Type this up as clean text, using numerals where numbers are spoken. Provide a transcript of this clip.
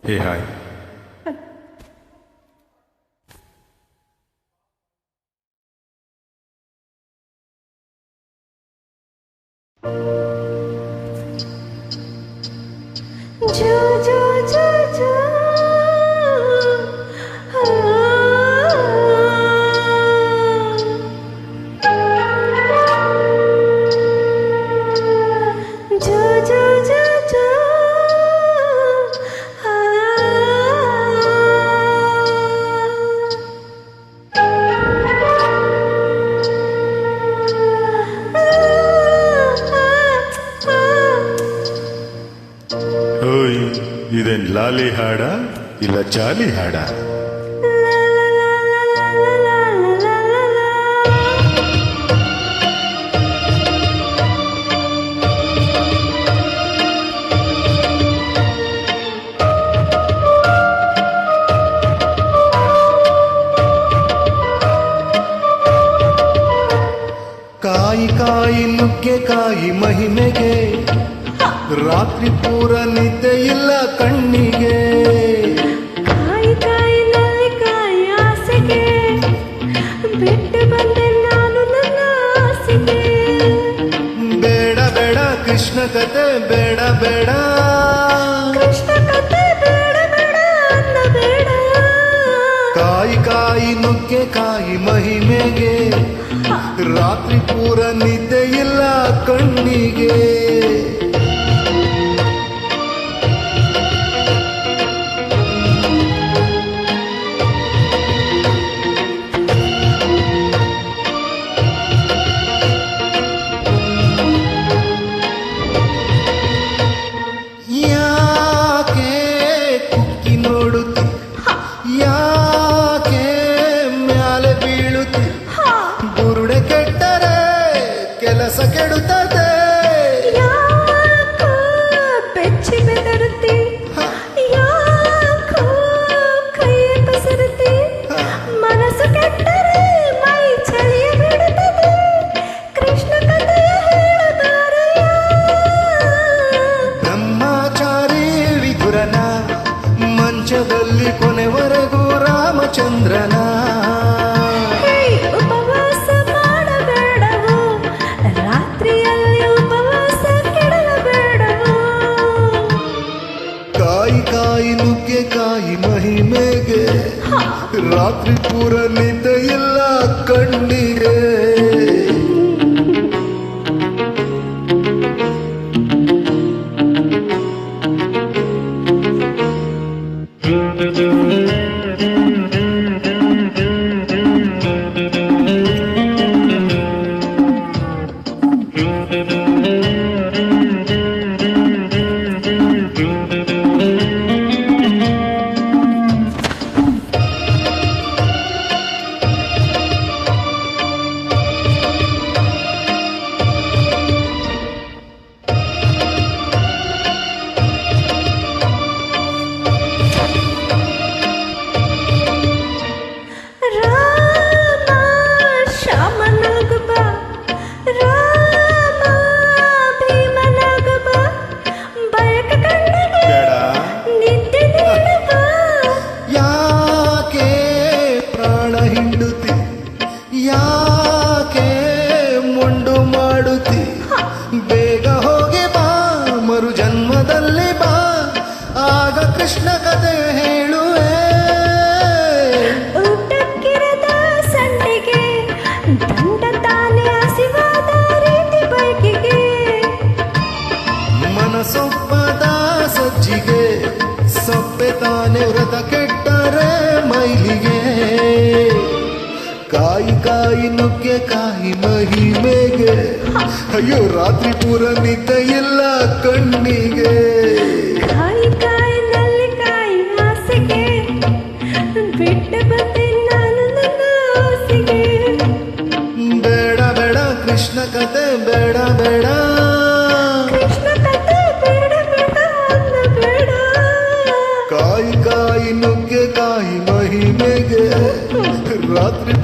ಹೇ hi. जो जो जो जो जो जो जो जो ಓಯ್, ಇದೇನ್ ಲಾಲಿ ಹಾಡ ಇಲ್ಲ ಚಾಲಿ ಹಾಡ? ಕಾಯಿ ಕಾಯಿ ನುಗ್ಗೆಕಾಯಿ ಮಹಿಮೆಗೆ ರಾತ್ರಿ ಪೂರ ನಿದ್ದೆ ಇಲ್ಲ ಕಣ್ಣಿಗೆ. ಕಾಯಿ ಕಾಯಿ ನಲ್ಲಿಕಾಯಿ ಆಸೆಗೆ ಬಿಟ್ಟು ಬಂದೆ ನಾನು ನನ್ನ ಆಸೆಗೆ. ಬೇಡ ಬೇಡ ಕೃಷ್ಣ ಕತೆ ಬೇಡ ಬೇಡ, ಕೃಷ್ಣ ಕತೆ ಬೇಡ ಬೇಡ ಅನ್ನ ಬೇಡ. ಕಾಯಿ ಕಾಯಿ ನುಗ್ಗೆಕಾಯಿ ಮಹಿಮೆಗೆ ರಾತ್ರಿ ಪೂರ ನಿದ್ದೆ ಇಲ್ಲ ಕಣ್ಣಿಗೆ. ಯಾಕೆ ಕುಕ್ಕಿ ನೋಡುತ್ತಿ, ಯಾಕೆ ಮ್ಯಾಲೆ ಬೀಳುತ್ತಿ, ಬುರುಡೆ ಕೆಟ್ಟರೆ ಕೆಲಸ ಕೆಡುತ್ತದೆ. ಯಾಕೋ ಬೆಚ್ಚಿ ಬೆದರುತ್ತಿ, ಯಾಕೋ ಕೈ ಬಸರುತ್ತಿ, ಮನಸ್ಸು ಕೆಟ್ಟರೆ ಮೈ ಚಳಿಯ ಬಿಡುತ್ತದೆ. ಕೃಷ್ಣ ಕಥೆಯ ಹೇಳಬಾರಯ್ಯ. ಬ್ರಹ್ಮಚಾರಿ ವಿದುರನ ಮಂಚದಲ್ಲಿ ಕೊನೆವರೆಗೂ ರಾಮಚಂದ್ರನ. ಹೇ, ಉಪವಾಸ ಮಾಡಬೇಡವೋ, ರಾತ್ರಿಯಲ್ಲಿ ಉಪವಾಸ ಕೆಡಲಬೇಡವೋ. ಕಾಯಿ ಕಾಯಿ ನುಗ್ಗೆಕಾಯಿ ಮಹಿಮೆಗೆ ರಾತ್ರಿ ಪೂರ ನಿದ್ದೆ ಇಲ್ಲ ಕಣ್ಣಿಗೆ. ರಾಮ ಶ್ಯಾಮನಾಗ ಬಾ, ರಾಮ ಭೀಮನಾಗ ಬಾ, ಬಯಕ ಕಣ್ಣಿಗೆ ಬೇಡ. ನಿದ್ದೆ ನೀಡು ಬಾ. ಯಾಕೆ ಪ್ರಾಣ ಹಿಂಡುತ್ತಿ, ಯಾಕೆ ಮೊಂಡು ಮಾಡುತ್ತಿ, ಬೇಗ ಹೋಗಿ ಬಾ ಮರು ಜನ್ಮದಲ್ಲಿ ಬಾ, ಆಗ ಕೃಷ್ಣ ಕಥೆ ಹೇಳುವೆ. ಊಟಕ್ಕಿರದ ಸಂಡಿಗೆ ದಂಡ ತಾನೇ ಹಸಿವಾದ ರೀತಿ ಬೈಕಿಗೆ. ಮನಸೊಪ್ಪದ ಸಜ್ಜಿಗೆ ಸೊಪ್ಪೆ ತಾನೆ ವ್ರತ ಕೆಟ್ಟರೆ ಮೈಲಿಗೆ. ಕಾಯಿ ಕಾಯಿ ನುಗ್ಗೆಕಾಯಿ ಮಹಿಮೆಗೆ ಅಯ್ಯೋ ರಾತ್ರಿ ಪೂರ ನಿದ್ದೆ ಇಲ್ಲ ಕಣ್ಣಿಗೆ. ಕಾಯಿ ಕಾಯಿ ನಲ್ಲಿಕಾಯಿ ಆಸೆಗೆ ಬಿಟ್ಟು ಬಂದೆ ನಾನು ನನ್ನ ಆಸೆಗೆ. ಬೇಡ ಬೇಡ ಕೃಷ್ಣ ಕತೆ ಬೇಡ ಬೇಡ, ಕೃಷ್ಣ ಕಥೆ ಬೇಡ ಬೇಡ ಅನ್ನ ಬೇಡ. ಕಾಯಿ ಕಾಯಿ ನುಗ್ಗೆಕಾಯಿ ಮಹಿಮೆಗೆ ರಾತ್ರಿ